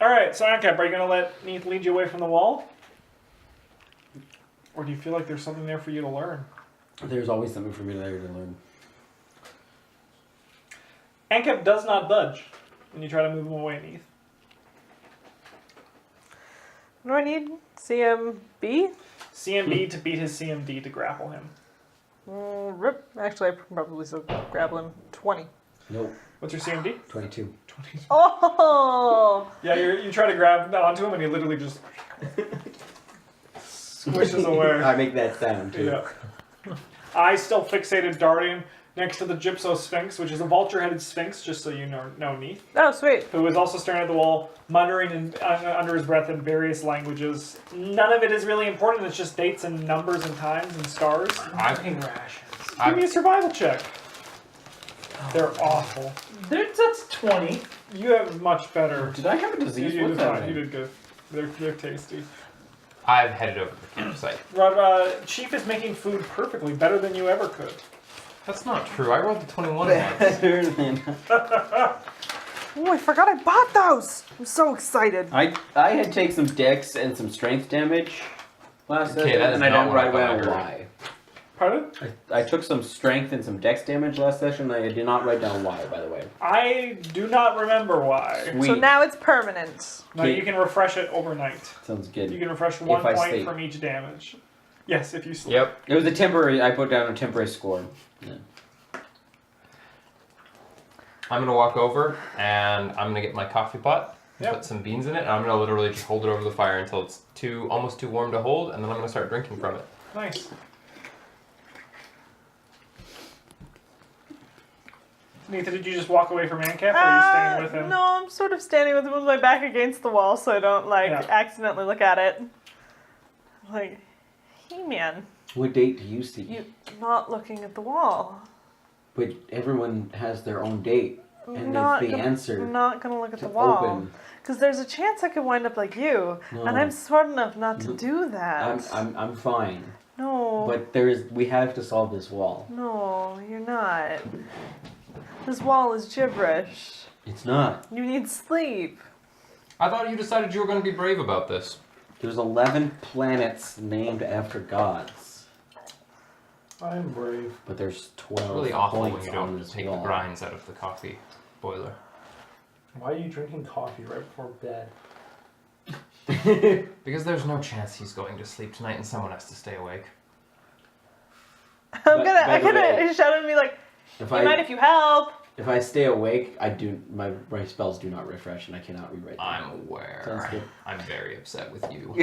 Alright, so Ankep, are you going to let Neath lead you away from the wall? Or do you feel like there's something there for you to learn? There's always something for me there to learn. Ankep does not budge when you try to move him away, Neath. What do I need? CMB? CMB to beat his CMD to grapple him. Rip. Actually, I probably still grapple him. 20. Nope. What's your CMD? 22. 20. Oh! Yeah, you try to grab onto him and he literally just squishes away. I make that sound too. Yeah. Eyes still fixated, darting next to the Gypso Sphinx, which is a vulture-headed sphinx, just so you know Neath. Oh, sweet. Who is also staring at the wall, muttering under his breath in various languages. None of it is really important, it's just dates and numbers and times and stars. Give me a survival check. They're awful. That's 20. You have much better. Did I have a disease? You What's did fine. happening? You did good. They're tasty. I've headed over to the campsite. Rob, Chief is making food perfectly, better than you ever could. That's not true. I rolled a 21 once. Oh, I forgot I bought those! I'm so excited. I had taken some dex and some strength damage last Okay, session, that is and I not don't what I write thought I down heard. why. Pardon? I took some strength and some dex damage last session. I did not write down why, by the way. I do not remember why. Sweet. So now it's permanent. No, you can refresh it overnight. Sounds good. You can refresh 1 I point sleep. from each damage. Yes, if you sleep. Yep. It was a temporary. I put down a temporary score. Yeah. I'm going to walk over and I'm going to get my coffee pot, Yep. put some beans in it, and I'm going to literally just hold it over the fire until it's almost too warm to hold, and then I'm going to start drinking from it. Nice. Neitha, did you just walk away from Ankep, or are you staying with him? No, I'm sort of standing with him with my back against the wall so I don't, Yeah. accidentally look at it. Like, hey man, What date do you see? you're not looking at the wall. But everyone has their own date, I'm and not it's the gonna- answer I'm not gonna look at to the wall. open. Because there's a chance I could wind up like you, No. and I'm smart enough not to No. do that. I'm fine. No. But we have to solve this wall. No, you're not. This wall is gibberish. It's not. You need sleep. I thought you decided you were going to be brave about this. There's 11 planets named after gods, I'm brave. but there's 12 It's really awful when points you on don't this take wall. the grinds out of the coffee boiler. Why are you drinking coffee right before bed? Because there's no chance he's going to sleep tonight and someone has to stay awake. I'm by the way- he shouted at me like, If you mind if you help? I stay awake, my spells do not refresh, and I cannot rewrite them. I'm aware. Sounds good. I'm very upset with you.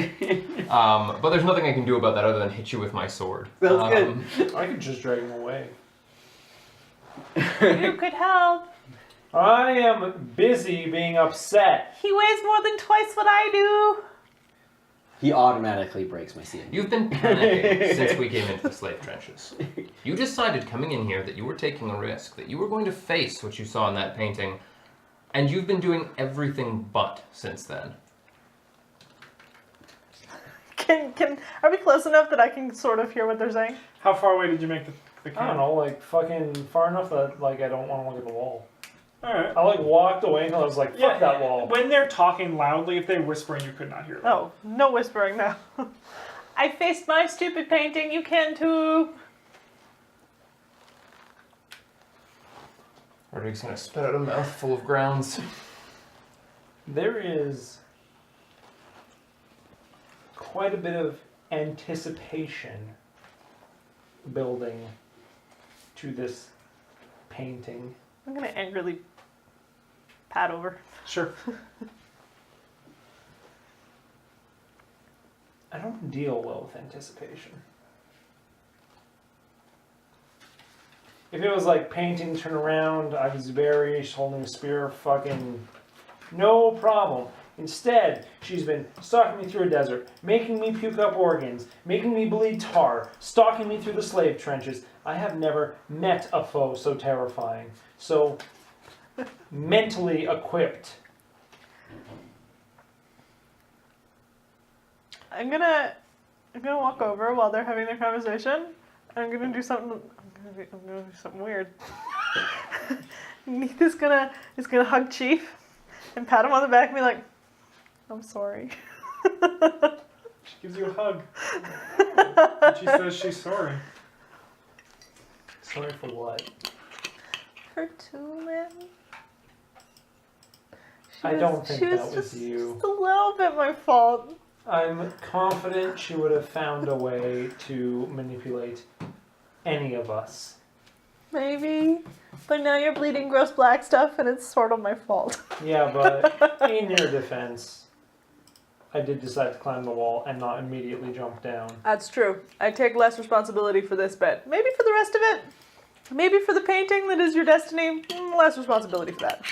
But there's nothing I can do about that other than hit you with my sword. Sounds good. I could just drag him away. You could help. I am busy being upset. He weighs more than twice what I do. He automatically breaks my CMD. You've been panicking since we came into the slave trenches. You decided coming in here that you were taking a risk, that you were going to face what you saw in that painting, and you've been doing everything but since then. Are we close enough that I can sort of hear what they're saying? How far away did you make the I camp? don't know, like fucking far enough that like I don't want to look at the wall. Alright. I like walked away until I was like, fuck that wall. When they're talking loudly, if they're whispering, you could not hear them. Oh, no whispering now. I faced my stupid painting, you can too. Rodrigue's gonna spit out a mouthful of grounds. There is quite a bit of anticipation building to this painting. I'm gonna angrily pat over. Sure. I don't deal well with anticipation. If it was like painting, turn around, I was very holding a spear, fucking no problem. Instead, she's been stalking me through a desert, making me puke up organs, making me bleed tar, stalking me through the slave trenches. I have never met a foe so terrifying, so mentally equipped. I'm gonna walk over while they're having their conversation. I'm gonna do something. I'm gonna do something weird. Neith is gonna hug Chief and pat him on the back and be like, I'm sorry. She gives you a hug. And she says she's sorry. Sorry for what? Her too, man. I don't think that was you. Just a little bit my fault. I'm confident she would have found a way to manipulate any of us. Maybe. But now you're bleeding gross black stuff and it's sort of my fault. Yeah, but in your defense, I did decide to climb the wall and not immediately jump down. That's true. I take less responsibility for this bit. Maybe for the rest of it. Maybe for the painting that is your destiny. Less responsibility for that.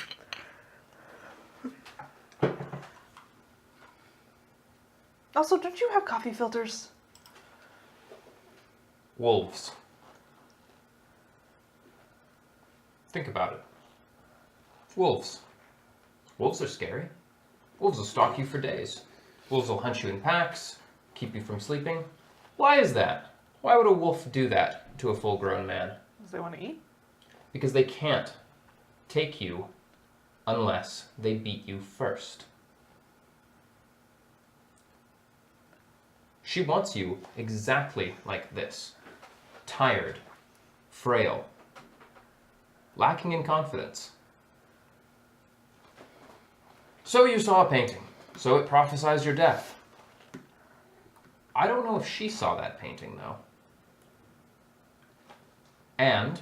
Also, don't you have coffee filters? Wolves. Think about it. Wolves. Wolves are scary. Wolves will stalk you for days. Wolves will hunt you in packs, keep you from sleeping. Why is that? Why would a wolf do that to a full-grown man? Because they want to eat? Because they can't take you unless they beat you first. She wants you exactly like this. Tired, frail, lacking in confidence. So you saw a painting. So it prophesies your death. I don't know if she saw that painting, though. And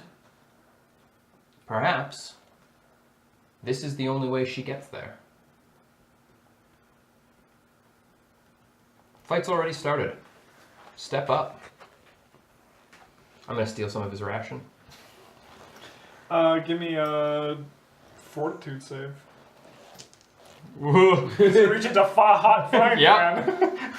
perhaps this is the only way she gets there. Fight's already started. Step up. I'm gonna steal some of his ration. Give me a fortitude save. Whoa. He's reaching to hot frying Yep. pan.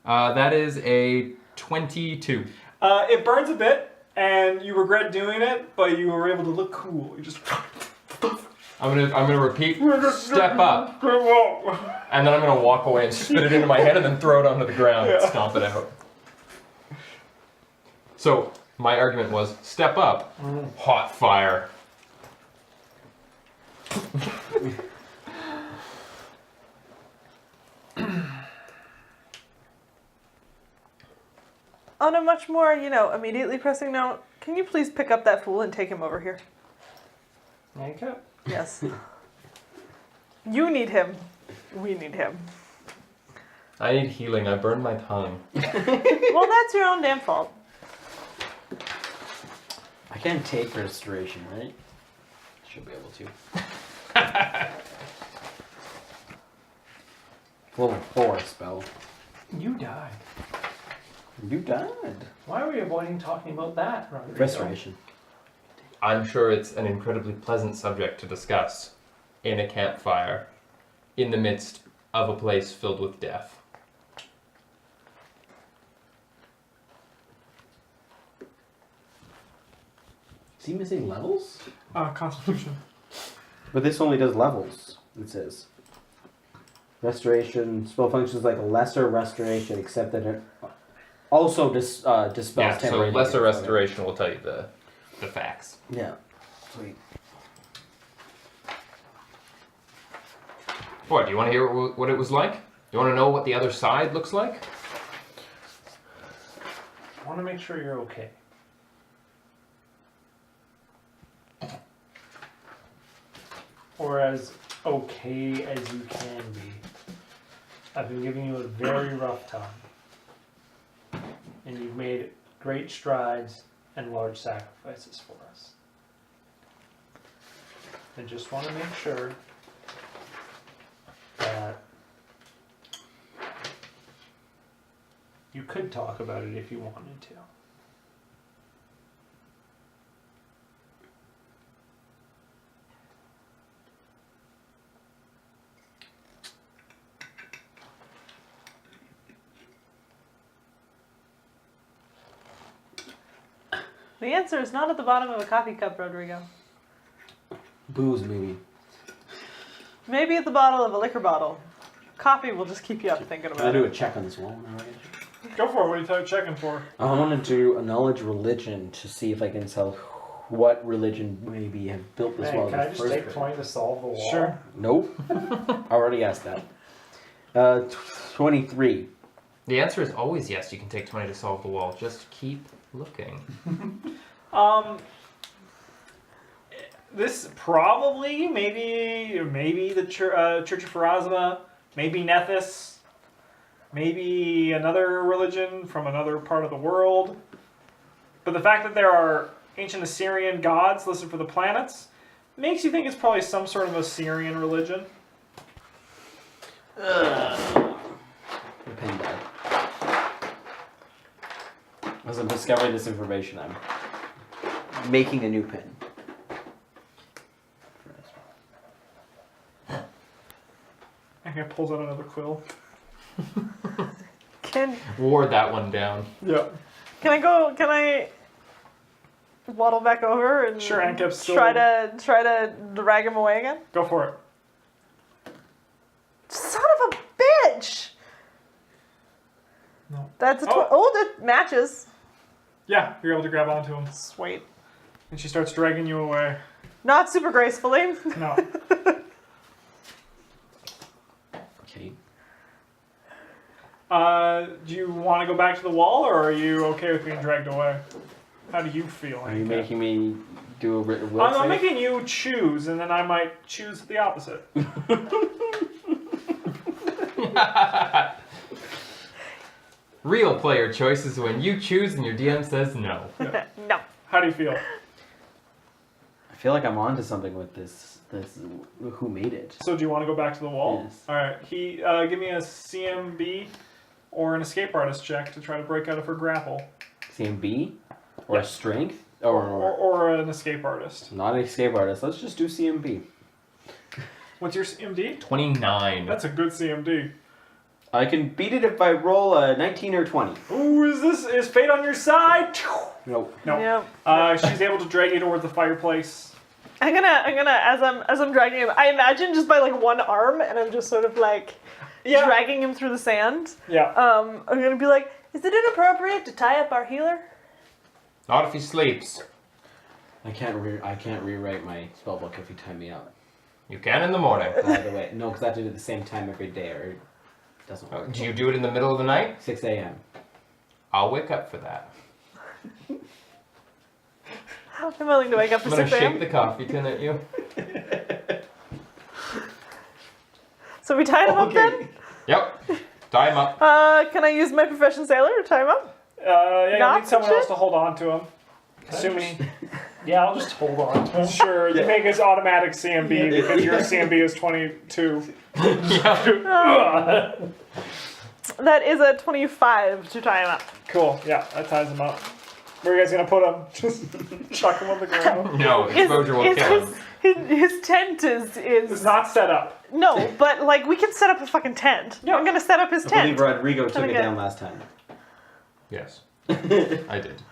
That is a 22. It burns a bit, and you regret doing it, but you were able to look cool. You just. I'm gonna repeat. Step up. And then I'm gonna walk away and spit it into my head and then throw it onto the ground and stomp it out. So my argument was step up, hot fire. On a much more, immediately pressing note, can you please pick up that fool and take him over here? Okay. Yes. You need him. We need him. I need healing. I burned my tongue. Well, that's your own damn fault. I can't take restoration, right? Should be able to. Level 4 spell. You died. You died. Why are we avoiding talking about that, Rodrigo? Restoration. I'm sure it's an incredibly pleasant subject to discuss in a campfire in the midst of a place filled with death. Is he missing levels? Constitution. But this only does levels, it says. Restoration, spell functions like a lesser restoration, except that it also dispels Yeah, so temporary lesser damage. restoration will tell you the facts. Yeah. Sweet. What, do you want to hear what it was like? Do you want to know what the other side looks like? I want to make sure you're okay. Or as okay as you can be. I've been giving you a very rough time. And you've made great strides and large sacrifices for us. I just want to make sure that you could talk about it if you wanted to. The answer is not at the bottom of a coffee cup, Rodrigo. Booze, maybe. Maybe at the bottom of a liquor bottle. Coffee will just keep you up thinking Can I about do a it. check on this wall? Am I right? Go for it. What are you checking for? I want to do a knowledge religion to see if I can tell what religion maybe have built this Hey, wall. in can I the just first take place. 20 to solve the wall? Sure. Nope. I already asked that. 23. The answer is always yes. You can take 20 to solve the wall. Just keep looking. This probably, maybe the Church of Pharasma, maybe Nethys, maybe another religion from another part of the world. But the fact that there are ancient Assyrian gods listed for the planets makes you think it's probably some sort of Assyrian religion. The pin died. As I'm discovering this information, I'm making a new pin. I think it pulls out another quill. Can Ward that one down. Yep. I waddle back over and Sure, Ankep's still... try to drag him away again? Go for it. Son of a bitch! No. That's a that matches. Yeah, you're able to grab onto him. Sweet. And she starts dragging you away. Not super gracefully. No. Okay. Do you want to go back to the wall, or are you okay with being dragged away? How do you feel? Are you Ankep? making me do a will I'm save? making you choose, and then I might choose the opposite. Real player choice is when you choose and your DM says no. No. How do you feel? I feel like I'm onto something with this. Who made it? So do you want to go back to the wall? Yes. All right. Give me a CMB or an escape artist check to try to break out of her grapple, CMB? Or Yes. strength? or an escape artist. Not an escape artist. Let's just do CMB. What's your CMD? 29. That's a good CMD. I can beat it if I roll a 19 or 20. Ooh, is fate on your side? Nope. No. Yep. She's able to drag you towards the fireplace. I'm gonna as I'm dragging him, I imagine just by like one arm, and I'm just sort of like dragging him through the sand. Yeah. I'm gonna be like, is it inappropriate to tie up our healer? Not if he sleeps. I can't rewrite my spellbook if you tie me up. You can in the morning. By the way, no, because I have to do it at the same time every day, or it doesn't work. Do you do it in the middle of the night? 6 a.m. I'll wake up for that. I'm willing to wake up for I'm gonna 6 a.m. shake the coffee tin at you. So we tied him up then? Yep. Tie him up. Can I use my profession sailor to tie him up? Yeah, you Knots need someone and else shit? to hold on to him. Assuming. Yeah, I'll just hold on to him. Sure, you make his automatic CMB because your CMB is 22. Yeah. That is a 25 to tie him up. Cool, yeah, that ties him up. Where are you guys gonna put him? Just chuck him on the ground. No, exposure will kill him. His tent It's is not set up. no, but like we can set up a fucking tent. Yeah. I'm gonna set up his I tent. believe Rodrigo took it Okay. down last time. Yes. I did.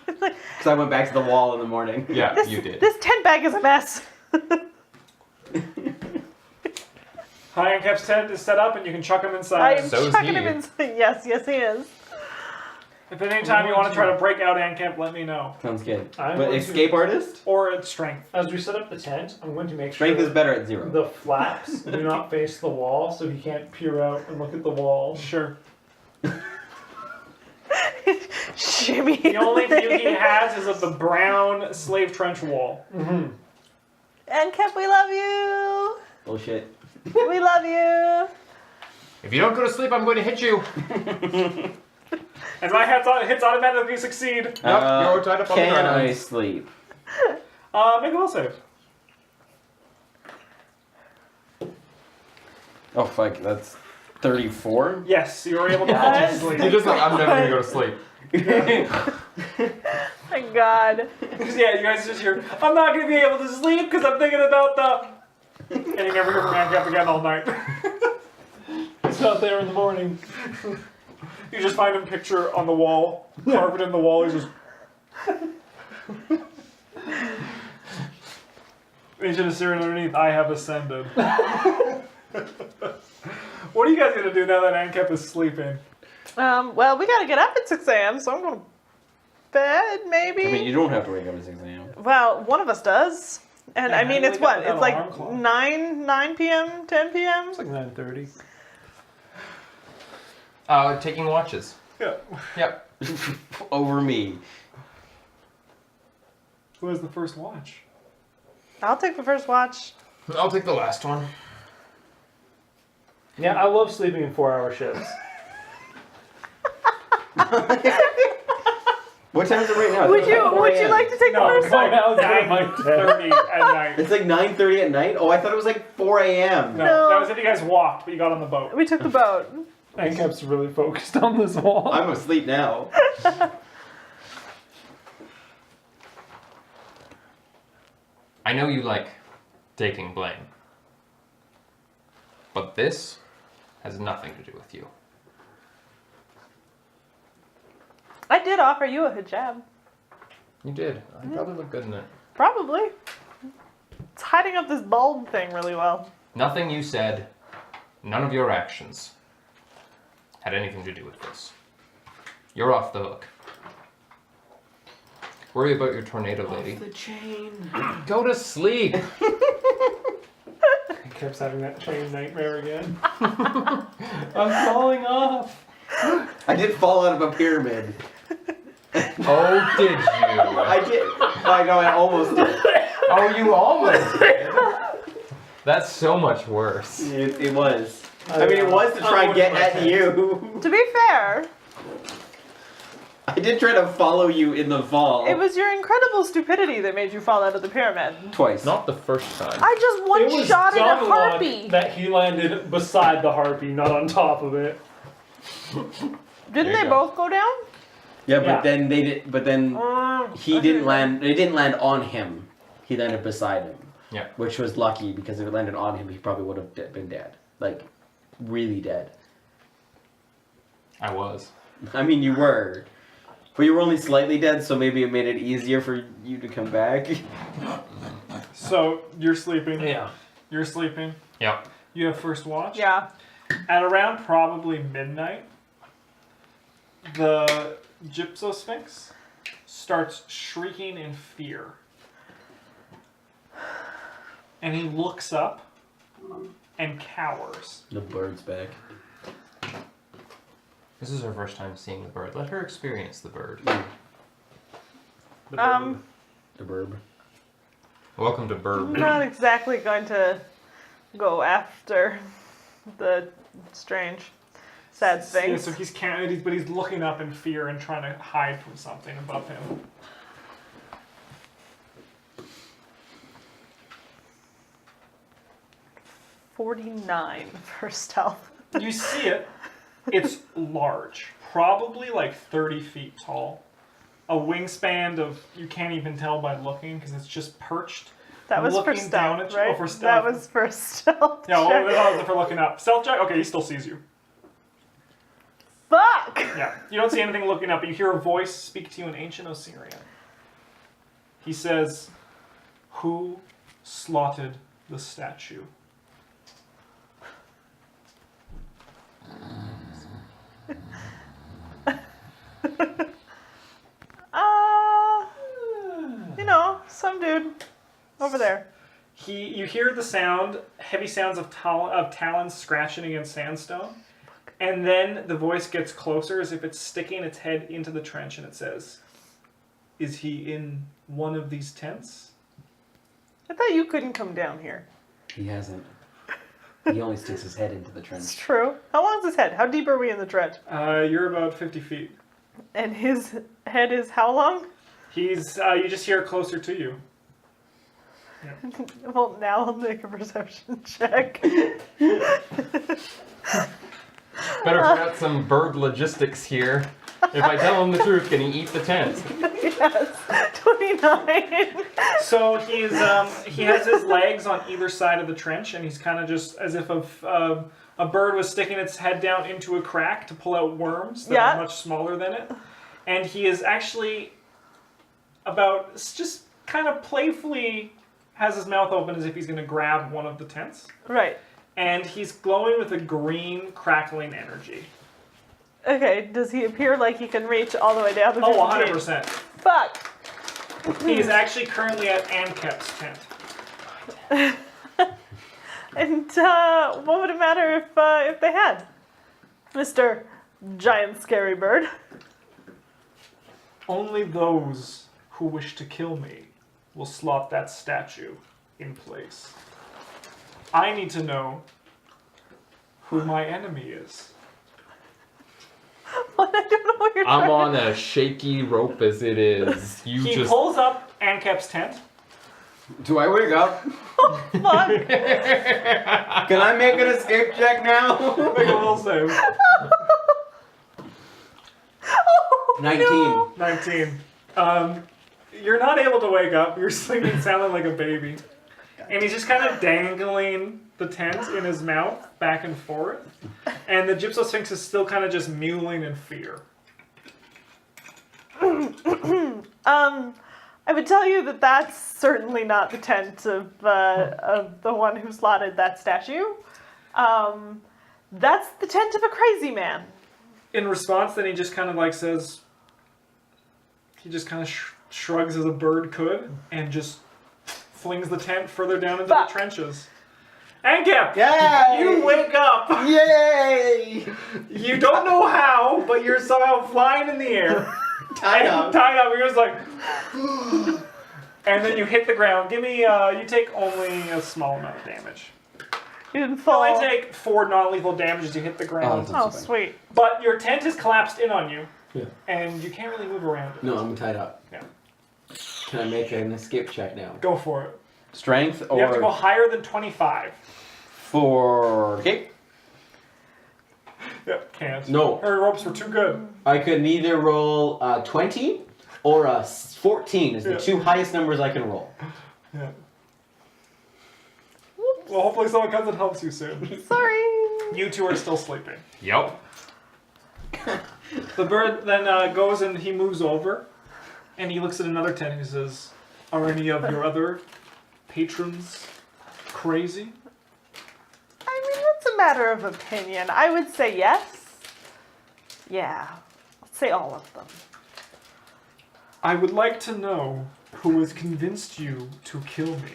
Because I went back to the wall in the morning. Yeah, This, you did. this tent bag is a mess. High Ankep's tent is set up and you can chuck him I inside. am So is chucking he. him in. Yes, he is. If at any time you want to try to break out Ankep, let me know. Sounds good. I'm But going escape artist? Or it's strength. As we set up the tent, I'm going to make Strength sure is better at 0. the flaps do not face the wall, so he can't peer out and look at the wall. Sure. Shimmy. The only view he has is of the brown slave trench wall. Mm-hmm. And Kep, we love you. Bullshit. We love you. If you don't go to sleep, I'm going to hit you. And my hits automatically succeed. Yep, you're tied up on the Can ground. I sleep? Make a will save. Oh, fuck. That's 34? Yes, you were able to Yes. fall You're asleep. just like, I'm never going to go to sleep. Thank God. Yeah, you guys just hear, I'm not going to be able to sleep because I'm thinking about the... And you never hear from Ankep again all night. It's not there in the morning. You just find a picture on the wall, carved in the wall. He's just... Ancient Assyrian underneath, I have ascended. What are you guys going to do now that Ankep is sleeping? Well, we gotta get up at 6 a.m., so I'm going to bed, maybe. I mean, you don't have to wake up at 6 a.m. Well, one of us does. And Yeah, I mean, how do it's we what? get that It's like alarm clock? 9 p.m., 10 p.m.? It's like 9:30. Taking watches. Yeah. Yep. Over me. Who has the first watch? I'll take the first watch. I'll take the last one. Yeah, I love sleeping in 4-hour shifts. What time is it right now? Would It's like you 4 would you a.m. like to take the No, first my one? house Nine- 9:30 at night. It's like 9:30 at night? Oh, I thought it was like 4 a.m. No, No. that was if you guys walked, but you got on the boat. We took the boat. Ankep's really focused on this wall. I'm asleep now. I know you like taking blame. But this has nothing to do with you. I did offer you a hijab. You did. I probably look good in it. Probably. It's hiding up this bulb thing really well. Nothing you said, none of your actions had anything to do with this. You're off the hook. Worry about your tornado lady. The chain. Go to sleep. Ankep's having that chain nightmare again. I'm falling off. I did fall out of a pyramid. Oh, did you? I did. I know, I almost did. Oh, you almost did. That's so much worse. It was. I mean, it was to try and get at you. To be fair, I did try to follow you in the fall. it was your incredible stupidity that made you fall out of the pyramid. Twice. Not the first time. I just It was one-shotted a dumb luck harpy. that he landed beside the harpy, not on top of it. Didn't There you they go. both go down? Yeah, but Yeah. then they did. But then he didn't land. It didn't land on him. He landed beside him. Yeah. Which was lucky because if it landed on him, he probably would have been dead. Like, really dead. I was. I mean, you were. But you were only slightly dead, so maybe it made it easier for you to come back. So you're sleeping. Yeah. You're sleeping. Yeah. You have first watch. Yeah. At around probably midnight, the Gypsosphinx starts shrieking in fear. And he looks up and cowers. The bird's back. This is her first time seeing the bird. Let her experience the bird. The The burb. Welcome to I'm Bird. not exactly going to go after the strange, sad Yeah, things. so he's counting, but he's looking up in fear and trying to hide from something above him. $49 for stealth. You see it. It's large, probably like 30 feet tall. A wingspan of, you can't even tell by looking because it's just perched. That was for looking down stealth, at you. right? Oh, for stealth. That was for stealth. Yeah, check. what was it for looking up? Stealth check? Okay, he still sees you. Fuck! Yeah, you don't see anything looking up, but you hear a voice speak to you in ancient Osirian. He says, "Who slaughtered the statue?" Some dude over there. You hear the sound, heavy sounds of talons scratching against sandstone, and then the voice gets closer as if it's sticking its head into the trench, and it says, "Is he in one of these tents?" I thought you couldn't come down here. He hasn't. He only sticks his head into the It's trench. true. How long is his head? How deep are we in the trench? You're about 50 feet. And his head is how long? He's, you just hear closer to you. Well, now I'll make a perception check. Better put out some bird logistics here. If I tell him the truth, can he eat the tent? Yes, 29. So he has his legs on either side of the trench, and he's kind of just as if a bird was sticking its head down into a crack to pull out worms that are much smaller than it. And he is actually just kind of playfully has his mouth open as if he's going to grab one of the tents. Right. And he's glowing with a green, crackling energy. Okay, does he appear like he can reach all the way down to 50 Oh, feet? 100%. Fuck! He is actually currently at Ankep's tent. And what would it matter if they had? Mr. giant scary bird. Only those who wish to kill me will slot that statue in place. I need to know who my enemy is. What? I don't know what you're I'm trying on a shaky rope as it is. You He just. pulls up Ankep's tent. Do I wake up? Fuck. Can I make an escape check now? Make a little save. 19. 19. You're not able to wake up. You're sleeping sounding like a baby. And he's just kind of dangling the tent in his mouth back and forth. And the Gypsosphinx is still kind of just mewling in fear. I would tell you that that's certainly not the tent of the one who slotted that statue. That's the tent of a crazy man. In response, then he just kind of like says, he just kind of shrugs as a bird could and just flings the tent further down into Fuck. the trenches. Ankep! Yay! You wake up! Yay! You don't know how, but you're somehow flying in the air. Tied up. Tied up, you're just like... and then you hit the ground. Give me, you take only a small amount of damage. You didn't You fall. only take 4 non-lethal damage as you hit the ground. Oh, Oh, sweet. But your tent is collapsed in on you, Yeah. and you can't really move around it. No, I'm tied up. Yeah. Can I make an escape check now? Go for it. Strength You have to go or higher than 25. for okay? Yep, can't. No. Her ropes were too good. I could neither roll 20 or a 14 is the Yeah. 2 highest numbers I can roll. Yeah. Well, hopefully someone comes and helps you soon. Sorry. You two are still sleeping. Yep. The bird then goes and he moves over, and he looks at another tent and he says, "Are any of your other patrons crazy?" I mean, that's a matter of opinion. I would say yes. Yeah. Let's say all of them. I would like to know who has convinced you to kill me.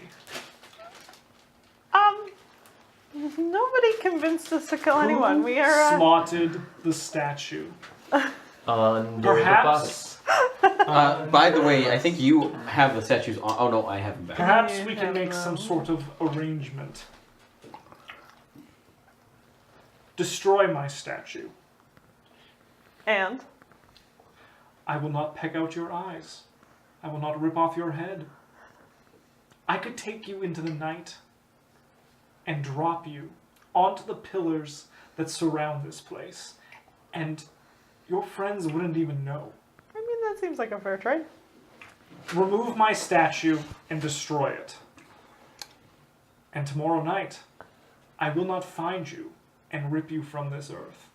Nobody convinced us to kill anyone. We are. Slotted the statue. Under Perhaps, By the way, I think you have the statues on. Oh no, I have them back. perhaps we can make some sort of arrangement. Destroy my statue. And? I will not peck out your eyes. I will not rip off your head. I could take you into the night and drop you onto the pillars that surround this place, and your friends wouldn't even know. I mean, that seems like a fair trade. Remove my statue and destroy it. And tomorrow night, I will not find you and rip you from this earth.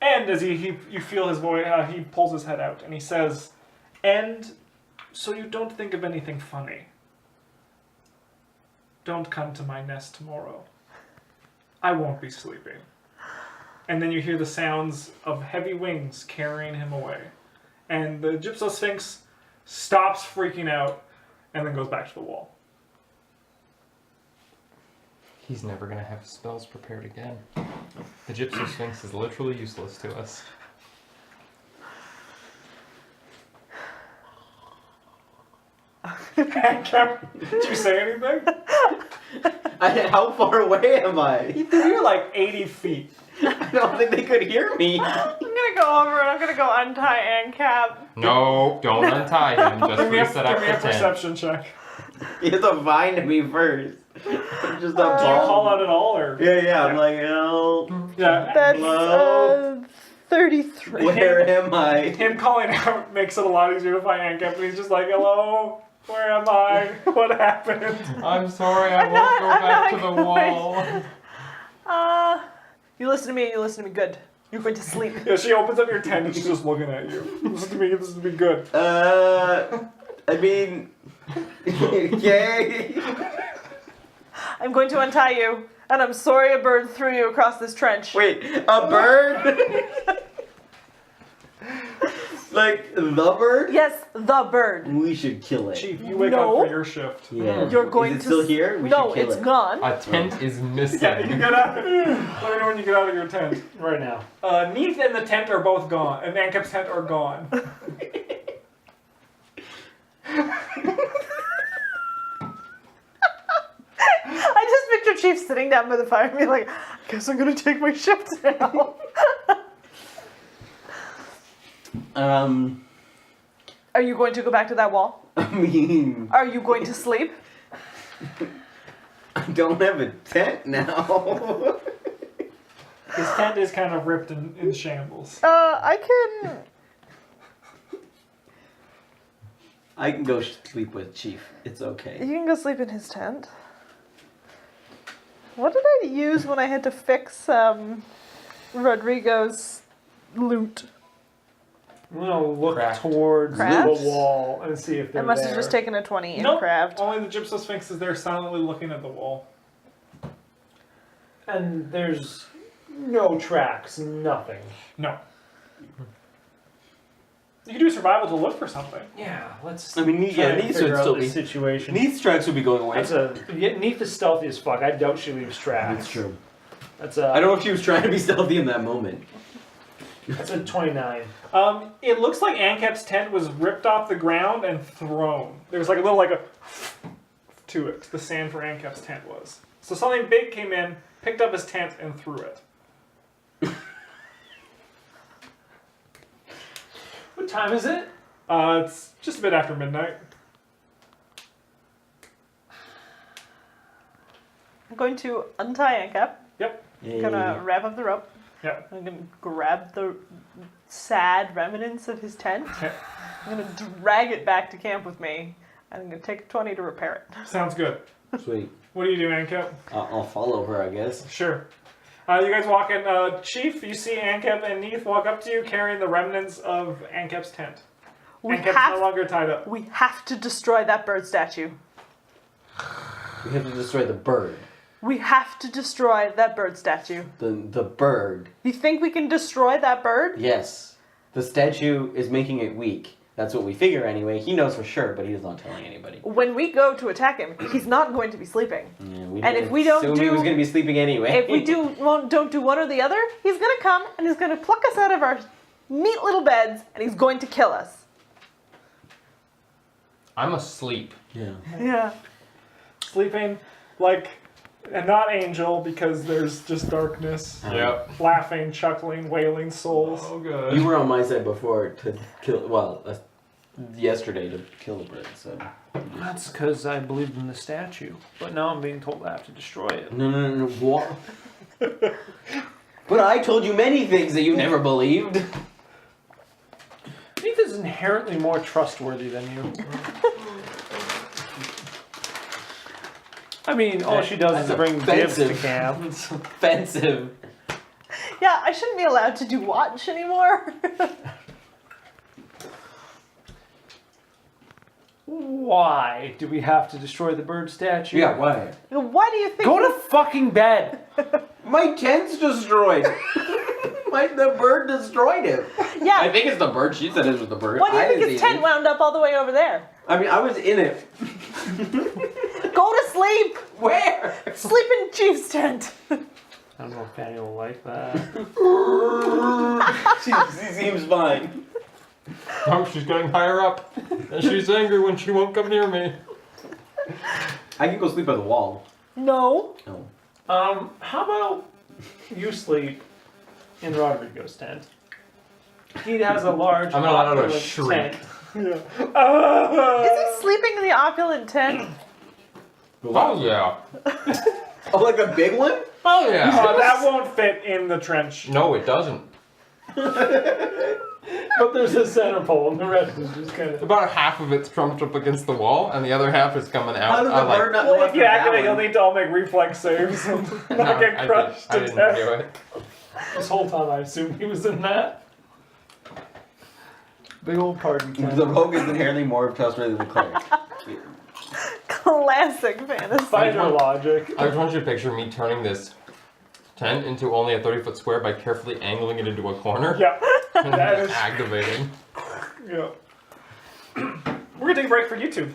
And as you feel his voice, he pulls his head out and he says, "And so you don't think of anything funny. Don't come to my nest tomorrow. I won't be sleeping." And then you hear the sounds of heavy wings carrying him away. And the Gypsosphinx stops freaking out and then goes back to the wall. He's never gonna have his spells prepared again. The Gypsosphinx is literally useless to us. Did you say anything? How far away am I? You're like 80 feet. I don't think they could hear me. I'm gonna go over and I'm gonna go untie Ancap. No, don't untie him. Just Give me a reset up the tent. perception check. You have to find me first. I'm just a Do you call ball. out at all, or? Yeah, I'm like, help. Yeah. That's Hello? 33. Where am I? Him calling out makes it a lot easier to find Ankep, and he's just like, "Hello, where am I? What happened?" I'm sorry, I won't go back to the wall. You listen to me and you listen to me good. You're going to sleep. Yeah, she opens up your tent and she's just looking at you. This is to be good. I mean, yay. I'm going to untie you, and I'm sorry a bird threw you across this trench. Wait, a bird? Like the bird? Yes, the bird. We should kill it. Chief, you wake No. up for your shift. Yeah. You're going Is it to still s- here? We No, should kill it's it. gone. A tent is missing. Yeah, you get out. Let me know when you get out of your tent. Right now. Neath and the tent are both gone, and Ankep's tent are gone. I just picture Chief sitting down by the fire and being like, I guess I'm gonna take my shift now. Are you going to go back to that wall? I mean, Are you going to sleep? I don't have a tent now. His tent is kind of ripped in shambles. I can. I can go sleep with Chief. It's okay. You can go sleep in his tent. What did I use when I had to fix Rodrigo's loot? I'm gonna look Craft. towards Crafts? the wall and see if I they're must there. have just taken a 20 in Nope. craft. Only the Gypso Sphinx is there silently looking at the wall. And there's no tracks, nothing. No. You can do survival to look for something. Yeah, let's. I mean, try yeah, and these figure would out still this be- situation. Neath's tracks would be going away. That's Neath is stealthy as fuck. I doubt she leaves tracks. That's true. That's I don't know if she was trying to be stealthy in that moment. That's a 29. It looks like Ankep's tent was ripped off the ground and thrown. There was like a little to it. The sand for Ankep's tent was. So something big came in, picked up his tent, and threw it. What time is it? It's just a bit after midnight. I'm going to untie Ankep. Yay. Gonna wrap up the rope. Yep. I'm gonna grab the sad remnants of his tent. Okay. I'm gonna drag it back to camp with me. And I'm gonna take a 20 to repair it. Sounds good. Sweet. What do you do, Ankep? I'll follow her, I guess. Sure. You guys walk in. Chief, you see Ankep and Neath walk up to you carrying the remnants of Ankep's tent. We Ankep's have, no longer tied up. we have to destroy that bird statue. We have to destroy the bird. We have to destroy that bird statue. The bird. You think we can destroy that bird? Yes. The statue is making it weak. That's what we figure anyway. He knows for sure, but he's not telling anybody. When we go to attack him, he's not going to be sleeping. Yeah, we And if we don't assumed he do- was going to be sleeping anyway. If we don't do one or the other, he's gonna come and he's gonna pluck us out of our neat little beds and he's going to kill us. I'm asleep. Yeah. Yeah. Sleeping like, and not angel because there's just darkness. Yep. Laughing, chuckling, wailing souls. Oh, good. You were on my side before to kill. Well, yesterday to kill the bird. So. That's because I believed in the statue. But now I'm being told I have to destroy it. No. What? But I told you many things that you never believed. Neath is inherently more trustworthy than you. I mean, all she does is That's bring dibs to offensive. camp. It's offensive. Yeah, I shouldn't be allowed to do watch anymore. Why do we have to destroy the bird statue? Yeah, why? Why do you think Go to fucking bed! My tent's destroyed. The bird destroyed it. Yeah. I think it's the bird. She said it was the bird. Why do you I think didn't his see tent it. wound up all the way over there? I mean, I was in it. Go to sleep! Where? Sleep in Chief's tent. I don't know if Fanny will like that. She seems fine. Oh, she's getting higher up. And she's angry when she won't come near me. I can go sleep by the wall. No. No. How about you sleep in Rodrigo's tent? He has a large I'm gonna let out a opulent shriek. tent. Is he sleeping in the opulent tent? Oh, yeah. Oh, like a big one? Oh, yeah. That won't fit in the trench. No, it doesn't. But there's a center pole and the rest is just kind of... About half of it's trumped up against the wall, and the other half is coming out. How did the I'm like, bird not Well, go if after you that activate, you'll one? need to all make reflex saves and no, not get crushed I to didn't death. do it. This whole time I assumed he was in that. Big old party tent. The rogue is inherently more trustworthy than the cleric. Classic fantasy. Fighter logic. I just want you to picture me turning this tent into only a 30-foot square by carefully angling it into a corner. Yeah. And That just is- activating. Yeah. We're gonna take a break for YouTube.